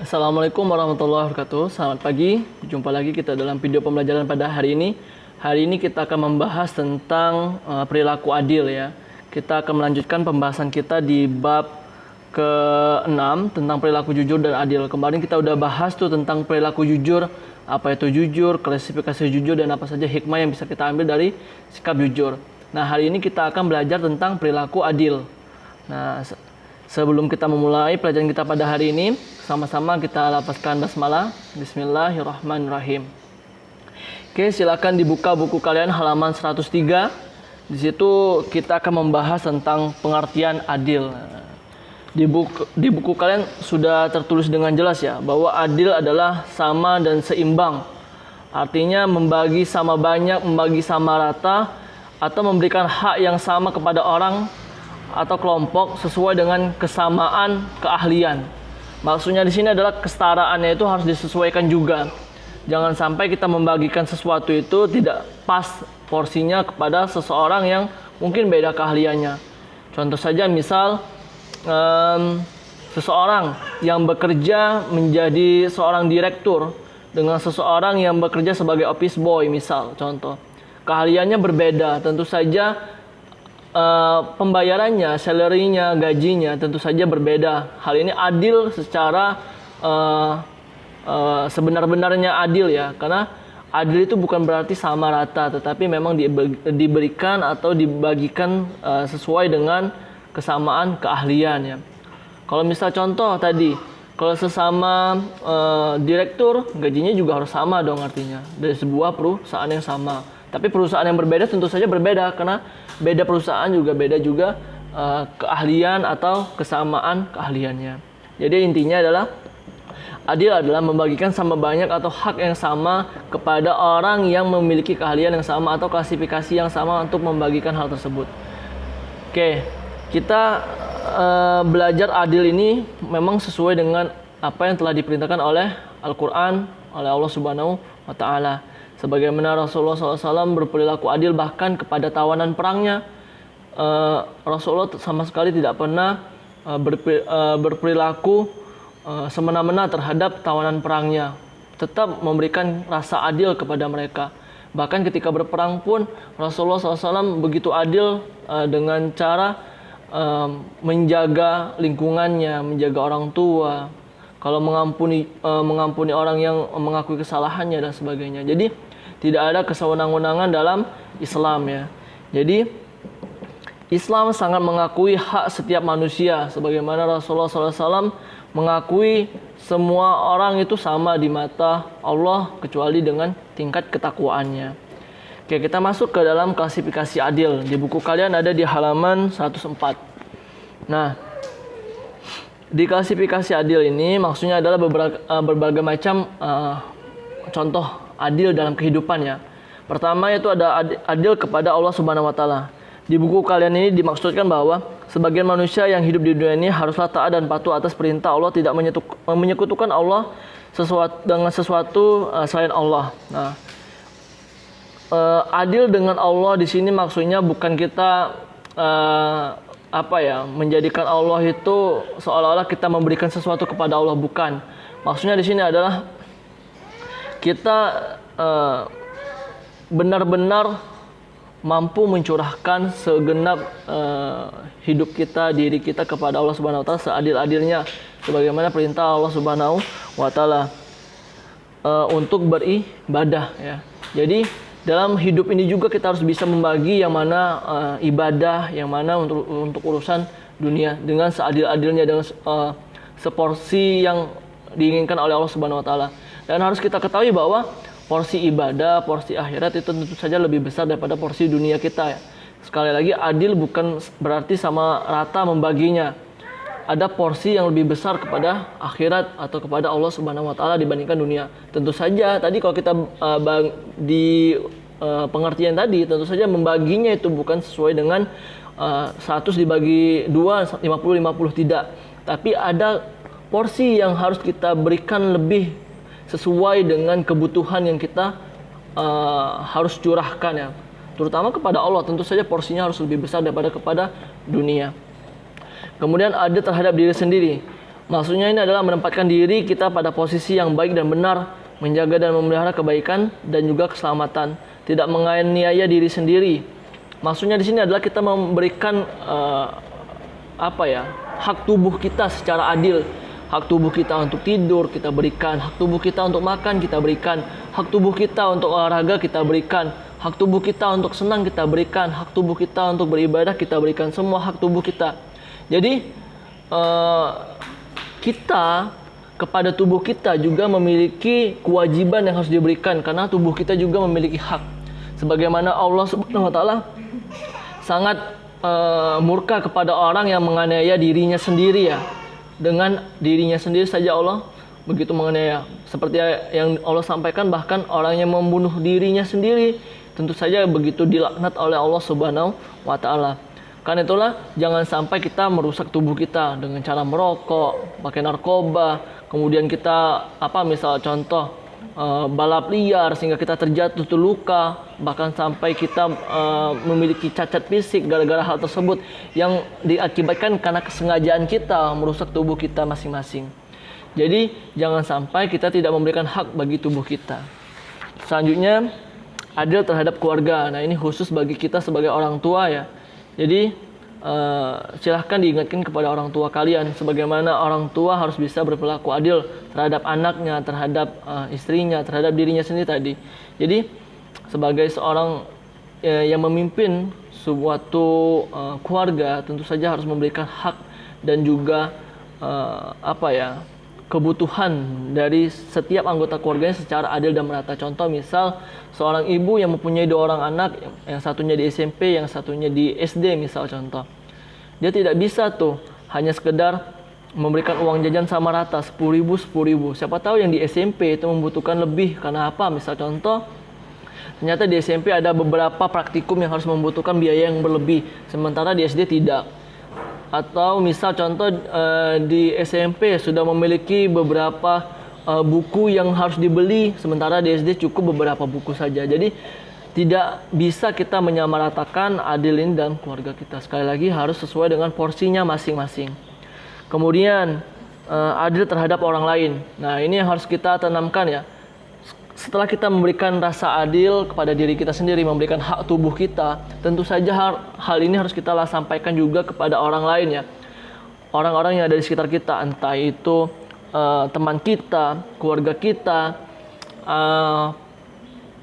Assalamualaikum warahmatullahi wabarakatuh. Selamat pagi. Jumpa lagi kita dalam video pembelajaran pada hari ini. Hari ini kita akan membahas tentang perilaku adil ya. Kita akan melanjutkan pembahasan kita di bab ke-6 tentang perilaku jujur dan adil. Kemarin kita udah bahas tuh tentang perilaku jujur, apa itu jujur, klasifikasi jujur, dan apa saja hikmah yang bisa kita ambil dari sikap jujur. Nah, hari ini kita akan belajar tentang perilaku adil. Nah, sebelum kita memulai pelajaran kita pada hari ini, sama-sama kita lapaskan basmalah. Bismillahirrahmanirrahim. Oke, silakan dibuka buku kalian halaman 103. Di situ kita akan membahas tentang pengertian adil. Di buku kalian sudah tertulis dengan jelas ya, bahwa adil adalah sama dan seimbang. Artinya membagi sama banyak, membagi sama rata, atau memberikan hak yang sama kepada orang atau kelompok sesuai dengan kesamaan keahlian. Maksudnya di sini adalah kesetaraannya itu harus disesuaikan juga. Jangan sampai kita membagikan sesuatu itu tidak pas porsinya kepada seseorang yang mungkin beda keahliannya. Contoh saja misal seseorang yang bekerja menjadi seorang direktur dengan seseorang yang bekerja sebagai office boy misal, contoh. Keahliannya berbeda, tentu saja pembayarannya, salary-nya, gajinya tentu saja berbeda. Hal ini adil secara sebenar-benarnya adil ya, karena adil itu bukan berarti sama rata, tetapi memang diberikan atau dibagikan sesuai dengan kesamaan keahlian ya. Kalau misal contoh tadi, kalau sesama direktur, gajinya juga harus sama dong artinya, dari sebuah perusahaan yang sama. Tapi perusahaan yang berbeda tentu saja berbeda, karena beda perusahaan juga beda juga keahlian atau kesamaan keahliannya. Jadi intinya adalah adil adalah membagikan sama banyak atau hak yang sama kepada orang yang memiliki keahlian yang sama atau klasifikasi yang sama untuk membagikan hal tersebut. Oke, kita belajar adil ini memang sesuai dengan apa yang telah diperintahkan oleh Al-Quran, oleh Allah Subhanahu wa Ta'ala. Sebagaimana Rasulullah SAW berperilaku adil bahkan kepada tawanan perangnya. Rasulullah sama sekali tidak pernah berperilaku semena-mena terhadap tawanan perangnya. Tetap memberikan rasa adil kepada mereka. Bahkan ketika berperang pun Rasulullah SAW begitu adil dengan cara menjaga lingkungannya, menjaga orang tua. Kalau mengampuni orang yang mengakui kesalahannya dan sebagainya. Jadi tidak ada kesewenang-wenangan dalam Islam ya. Jadi Islam sangat mengakui hak setiap manusia, sebagaimana Rasulullah SAW mengakui semua orang itu sama di mata Allah kecuali dengan tingkat ketakwaannya. Oke, kita masuk ke dalam klasifikasi adil. Di buku kalian ada di halaman 104. Nah, di klasifikasi adil ini maksudnya adalah berbagai macam contoh adil dalam kehidupannya. Pertama yaitu ada adil kepada Allah Subhanahu wa Ta'ala. Di buku kalian ini dimaksudkan bahwa sebagian manusia yang hidup di dunia ini haruslah taat dan patuh atas perintah Allah, tidak menyekutukan Allah dengan sesuatu selain Allah. Nah, adil dengan Allah di sini maksudnya bukan kita menjadikan Allah itu seolah-olah kita memberikan sesuatu kepada Allah, bukan. Maksudnya di sini adalah kita benar-benar mampu mencurahkan segenap hidup kita, diri kita kepada Allah Subhanahu wa Ta'ala seadil-adilnya, sebagaimana perintah Allah Subhanahu wa Ta'ala untuk beribadah ya. Jadi dalam hidup ini juga kita harus bisa membagi yang mana ibadah, yang mana untuk urusan dunia dengan seadil-adilnya, dengan seporsi yang diinginkan oleh Allah Subhanahu wa Ta'ala. Dan harus kita ketahui bahwa porsi ibadah, porsi akhirat itu tentu saja lebih besar daripada porsi dunia kita ya. Sekali lagi, adil bukan berarti sama rata membaginya. Ada porsi yang lebih besar kepada akhirat atau kepada Allah Subhanahu wa Ta'ala dibandingkan dunia. Tentu saja tadi kalau kita di pengertian tadi, tentu saja membaginya itu bukan sesuai dengan 100 dibagi 2, 50-50, tidak. Tapi ada porsi yang harus kita berikan lebih sesuai dengan kebutuhan yang kita harus curahkan ya. Terutama kepada Allah, tentu saja porsinya harus lebih besar daripada kepada dunia. Kemudian adil terhadap diri sendiri. Maksudnya ini adalah menempatkan diri kita pada posisi yang baik dan benar, menjaga dan memelihara kebaikan dan juga keselamatan, tidak menganiaya diri sendiri. Maksudnya di sini adalah kita memberikan hak tubuh kita secara adil. Hak tubuh kita untuk tidur kita berikan, hak tubuh kita untuk makan kita berikan, hak tubuh kita untuk olahraga kita berikan, hak tubuh kita untuk senang kita berikan, hak tubuh kita untuk beribadah kita berikan, semua hak tubuh kita. Jadi kita kepada tubuh kita juga memiliki kewajiban yang harus diberikan, karena tubuh kita juga memiliki hak. Sebagaimana Allah Subhanahu wa taala sangat murka kepada orang yang menganiaya dirinya sendiri ya. Dengan dirinya sendiri saja Allah begitu menganiaya. Seperti yang Allah sampaikan, bahkan orang yang membunuh dirinya sendiri tentu saja begitu dilaknat oleh Allah Subhanahu wa taala. Karena itulah jangan sampai kita merusak tubuh kita dengan cara merokok, pakai narkoba, kemudian kita misal contoh balap liar sehingga kita terjatuh terluka, bahkan sampai kita memiliki cacat fisik gara-gara hal tersebut yang diakibatkan karena kesengajaan kita merusak tubuh kita masing-masing. Jadi jangan sampai kita tidak memberikan hak bagi tubuh kita. Selanjutnya, adil terhadap keluarga. Nah, ini khusus bagi kita sebagai orang tua ya. Jadi silahkan diingatkan kepada orang tua kalian sebagaimana orang tua harus bisa berperilaku adil terhadap anaknya, terhadap istrinya, terhadap dirinya sendiri tadi. Jadi sebagai seorang yang memimpin suatu keluarga tentu saja harus memberikan hak dan juga kebutuhan dari setiap anggota keluarganya secara adil dan merata. Contoh misal seorang ibu yang mempunyai 2 orang anak, yang satunya di SMP, yang satunya di SD misal contoh. Dia tidak bisa tuh hanya sekedar memberikan uang jajan sama rata 10.000. Siapa tahu yang di SMP itu membutuhkan lebih. Karena apa? Misal contoh, ternyata di SMP ada beberapa praktikum yang harus membutuhkan biaya yang berlebih, sementara di SD tidak. Atau misal contoh di SMP sudah memiliki beberapa buku yang harus dibeli, sementara di SD cukup beberapa buku saja. Jadi tidak bisa kita menyamaratakan adil ini dalam keluarga kita. Sekali lagi harus sesuai dengan porsinya masing-masing. Kemudian adil terhadap orang lain. Nah, ini yang harus kita tanamkan ya. Setelah kita memberikan rasa adil kepada diri kita sendiri, memberikan hak tubuh kita, tentu saja hal ini harus kita sampaikan juga kepada orang lain ya. Orang-orang yang ada di sekitar kita, entah itu teman kita, keluarga kita,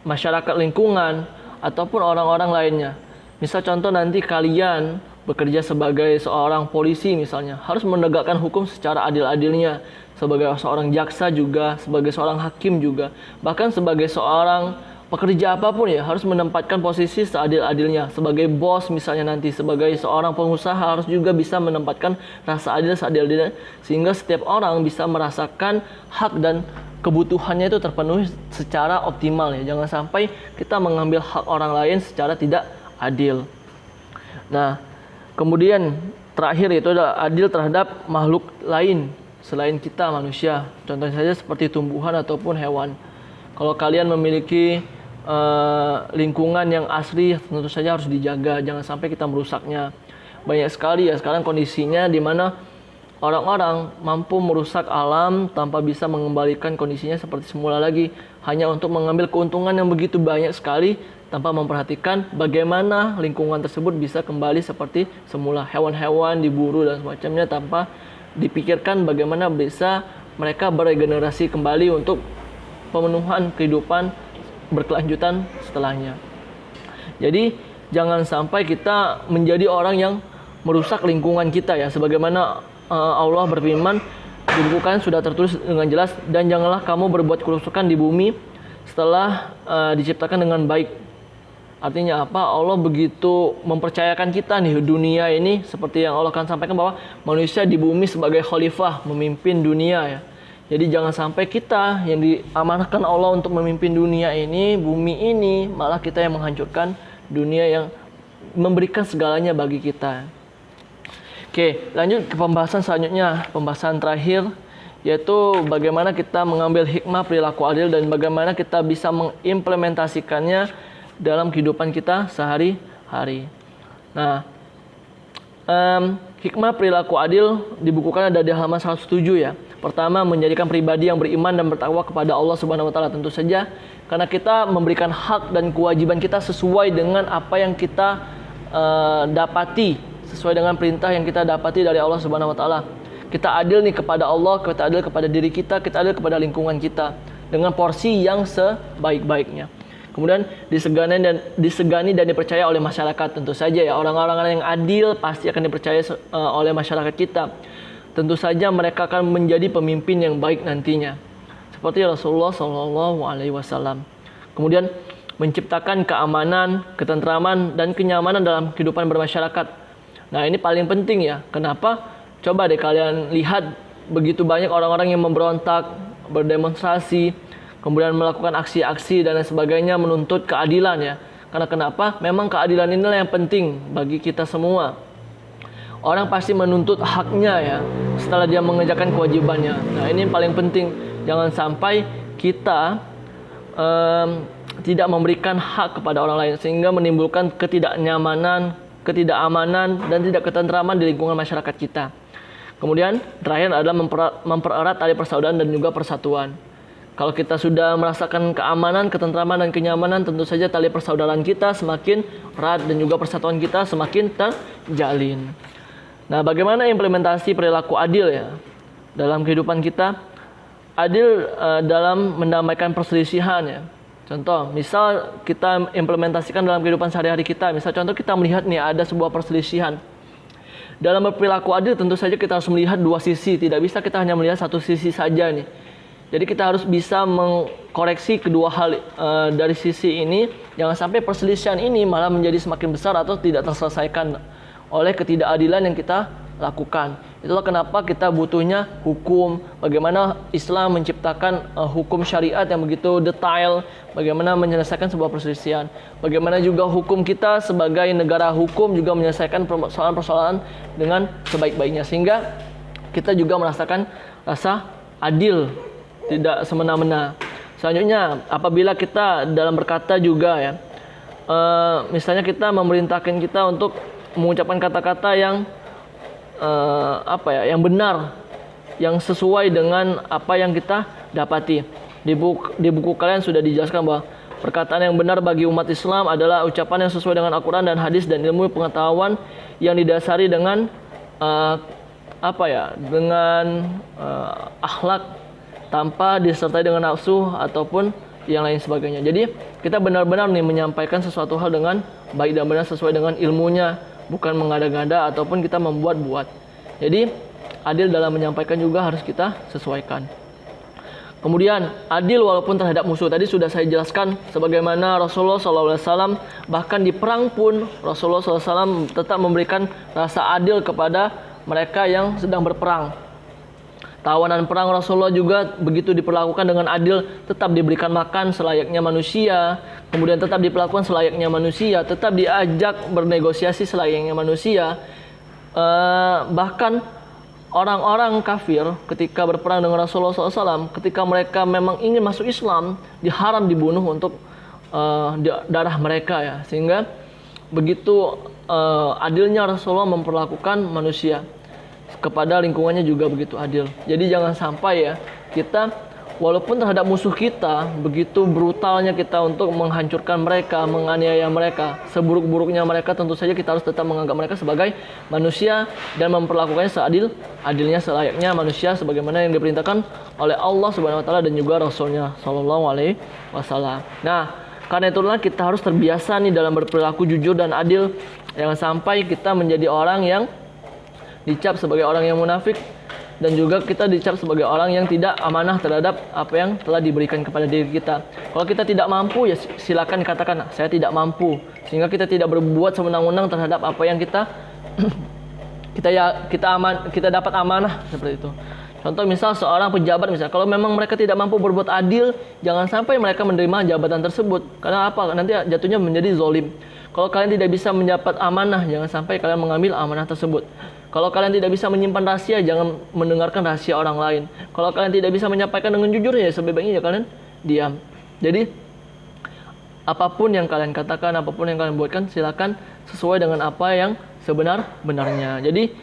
masyarakat lingkungan, ataupun orang-orang lainnya. Misal contoh nanti kalian bekerja sebagai seorang polisi misalnya, harus menegakkan hukum secara adil-adilnya. Sebagai seorang jaksa juga, sebagai seorang hakim juga, bahkan sebagai seorang pekerja apapun ya, harus menempatkan posisi seadil-adilnya. Sebagai bos misalnya nanti, sebagai seorang pengusaha harus juga bisa menempatkan rasa adil seadil-adilnya, sehingga setiap orang bisa merasakan hak dan kebutuhannya itu terpenuhi secara optimal ya. Jangan sampai kita mengambil hak orang lain secara tidak adil. Nah, kemudian terakhir itu adalah adil terhadap makhluk lain selain kita manusia. Contohnya saja seperti tumbuhan ataupun hewan. Kalau kalian memiliki lingkungan yang asri, tentu saja harus dijaga, jangan sampai kita merusaknya. Banyak sekali ya sekarang kondisinya di mana orang-orang mampu merusak alam tanpa bisa mengembalikan kondisinya seperti semula lagi, hanya untuk mengambil keuntungan yang begitu banyak sekali tanpa memperhatikan bagaimana lingkungan tersebut bisa kembali seperti semula. Hewan-hewan diburu dan semacamnya tanpa dipikirkan bagaimana bisa mereka beregenerasi kembali untuk pemenuhan kehidupan berkelanjutan setelahnya. Jadi jangan sampai kita menjadi orang yang merusak lingkungan kita ya. Sebagaimana Allah berfirman, di buku kalian sudah tertulis dengan jelas, dan janganlah kamu berbuat kerusakan di bumi setelah diciptakan dengan baik. Artinya apa? Allah begitu mempercayakan kita nih dunia ini, seperti yang Allah akan sampaikan bahwa manusia di bumi sebagai khalifah memimpin dunia ya. Jadi jangan sampai kita yang diamanahkan Allah untuk memimpin dunia ini, bumi ini, malah kita yang menghancurkan dunia yang memberikan segalanya bagi kita. Oke, lanjut ke pembahasan selanjutnya, pembahasan terakhir, yaitu bagaimana kita mengambil hikmah perilaku adil dan bagaimana kita bisa mengimplementasikannya dalam kehidupan kita sehari-hari. Nah, Hikmah perilaku adil dibukukan ada di halaman 107 ya. Pertama, menjadikan pribadi yang beriman dan bertakwa kepada Allah Subhanahu wa taala, tentu saja karena kita memberikan hak dan kewajiban kita sesuai dengan apa yang kita dapati, sesuai dengan perintah yang kita dapati dari Allah Subhanahu wa taala. Kita adil nih kepada Allah, kita adil kepada diri kita adil kepada lingkungan kita dengan porsi yang sebaik-baiknya. Kemudian disegani dan dipercaya oleh masyarakat, tentu saja ya, orang-orang yang adil pasti akan dipercaya oleh masyarakat kita. Tentu saja mereka akan menjadi pemimpin yang baik nantinya, seperti Rasulullah SAW. Kemudian menciptakan keamanan, ketentraman, dan kenyamanan dalam kehidupan bermasyarakat. Nah, ini paling penting ya. Kenapa? Coba deh kalian lihat, begitu banyak orang-orang yang memberontak, berdemonstrasi, kemudian melakukan aksi-aksi dan lain sebagainya menuntut keadilan ya. Karena kenapa? Memang keadilan inilah yang penting bagi kita semua. Orang pasti menuntut haknya ya setelah dia mengerjakan kewajibannya. Nah, ini yang paling penting. Jangan sampai kita tidak memberikan hak kepada orang lain sehingga menimbulkan ketidaknyamanan, ketidakamanan, dan tidak ketentraman di lingkungan masyarakat kita. Kemudian terakhir adalah mempererat tali persaudaraan dan juga persatuan. Kalau kita sudah merasakan keamanan, ketentraman, dan kenyamanan, tentu saja tali persaudaraan kita semakin erat dan juga persatuan kita semakin terjalin. Nah, bagaimana implementasi perilaku adil ya dalam kehidupan kita? Adil dalam mendamaikan perselisihan ya. Contoh, misal kita implementasikan dalam kehidupan sehari-hari kita. Misal contoh kita melihat nih ada sebuah perselisihan. Dalam berperilaku adil tentu saja kita harus melihat dua sisi. Tidak bisa kita hanya melihat satu sisi saja nih. Jadi kita harus bisa mengkoreksi kedua hal dari sisi ini. Jangan sampai perselisihan ini malah menjadi semakin besar atau tidak terselesaikan oleh ketidakadilan yang kita lakukan. Itulah kenapa kita butuhnya hukum. Bagaimana Islam menciptakan hukum syariat yang begitu detail. Bagaimana menyelesaikan sebuah perselisihan. Bagaimana juga hukum kita sebagai negara hukum juga menyelesaikan persoalan-persoalan dengan sebaik-baiknya. Sehingga kita juga merasakan rasa adil, tidak semena-mena. Selanjutnya, apabila kita dalam berkata juga ya, misalnya kita memerintahkan kita untuk mengucapkan kata-kata yang yang benar, yang sesuai dengan apa yang kita dapati. Di buku kalian sudah dijelaskan bahwa perkataan yang benar bagi umat Islam adalah ucapan yang sesuai dengan Al-Quran dan hadis dan ilmu pengetahuan yang didasari dengan akhlak tanpa disertai dengan nafsu ataupun yang lain sebagainya. Jadi kita benar-benar nih menyampaikan sesuatu hal dengan baik dan benar sesuai dengan ilmunya, bukan mengada-ngada ataupun kita membuat-buat. Jadi adil dalam menyampaikan juga harus kita sesuaikan. Kemudian adil walaupun terhadap musuh. Tadi sudah saya jelaskan sebagaimana Rasulullah SAW bahkan di perang pun Rasulullah SAW tetap memberikan rasa adil kepada mereka yang sedang berperang. Tawanan perang Rasulullah juga begitu diperlakukan dengan adil, tetap diberikan makan selayaknya manusia, kemudian tetap diperlakukan selayaknya manusia, tetap diajak bernegosiasi selayaknya manusia. Bahkan orang-orang kafir ketika berperang dengan Rasulullah SAW, ketika mereka memang ingin masuk Islam, diharam dibunuh untuk darah mereka ya. Sehingga begitu adilnya Rasulullah memperlakukan manusia. Kepada lingkungannya juga begitu adil. Jadi jangan sampai ya kita walaupun terhadap musuh kita begitu brutalnya kita untuk menghancurkan mereka, menganiaya mereka, seburuk-buruknya mereka, tentu saja kita harus tetap menganggap mereka sebagai manusia dan memperlakukannya seadil-adilnya selayaknya manusia sebagaimana yang diperintahkan oleh Allah Subhanahu wa taala dan juga Rasulnya sallallahu alaihi wasallam. Nah, karena itulah kita harus terbiasa nih dalam berperilaku jujur dan adil. Jangan sampai kita menjadi orang yang dicap sebagai orang yang munafik dan juga kita dicap sebagai orang yang tidak amanah terhadap apa yang telah diberikan kepada diri kita. Kalau kita tidak mampu ya silakan katakan saya tidak mampu, sehingga kita tidak berbuat sewenang-wenang terhadap apa yang kita dapat amanah seperti itu. Contoh misal seorang pejabat misalnya, kalau memang mereka tidak mampu berbuat adil, jangan sampai mereka menerima jabatan tersebut. Karena apa? Nanti jatuhnya menjadi zalim. Kalau kalian tidak bisa mendapat amanah, jangan sampai kalian mengambil amanah tersebut. Kalau kalian tidak bisa menyimpan rahasia, jangan mendengarkan rahasia orang lain. Kalau kalian tidak bisa menyampaikan dengan jujur, ya sebaiknya kalian diam. Jadi, apapun yang kalian katakan, apapun yang kalian buatkan, silakan sesuai dengan apa yang sebenar-benarnya. Jadi,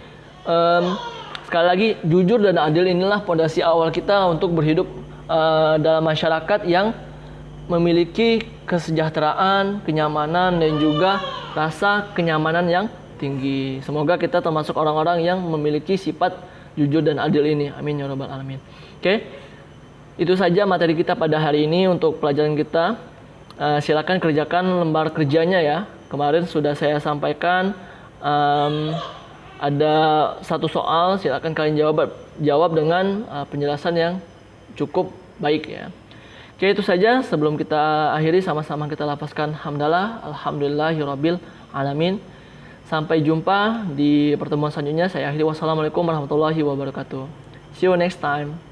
Sekali lagi, jujur dan adil inilah pondasi awal kita untuk berhidup dalam masyarakat yang memiliki kesejahteraan, kenyamanan, dan juga rasa kenyamanan yang tinggi. Semoga kita termasuk orang-orang yang memiliki sifat jujur dan adil ini. Amin ya rabbal alamin. Oke, itu saja materi kita pada hari ini untuk pelajaran kita. Silakan kerjakan lembar kerjanya ya. Kemarin sudah saya sampaikan ada satu soal, silakan kalian jawab dengan penjelasan yang cukup baik ya. Oke, itu saja. Sebelum kita akhiri, sama-sama kita lafazkan hamdalah, alhamdulillahirabbil alamin. Sampai jumpa di pertemuan selanjutnya. Saya akhiri, wassalamualaikum warahmatullahi wabarakatuh. See you next time.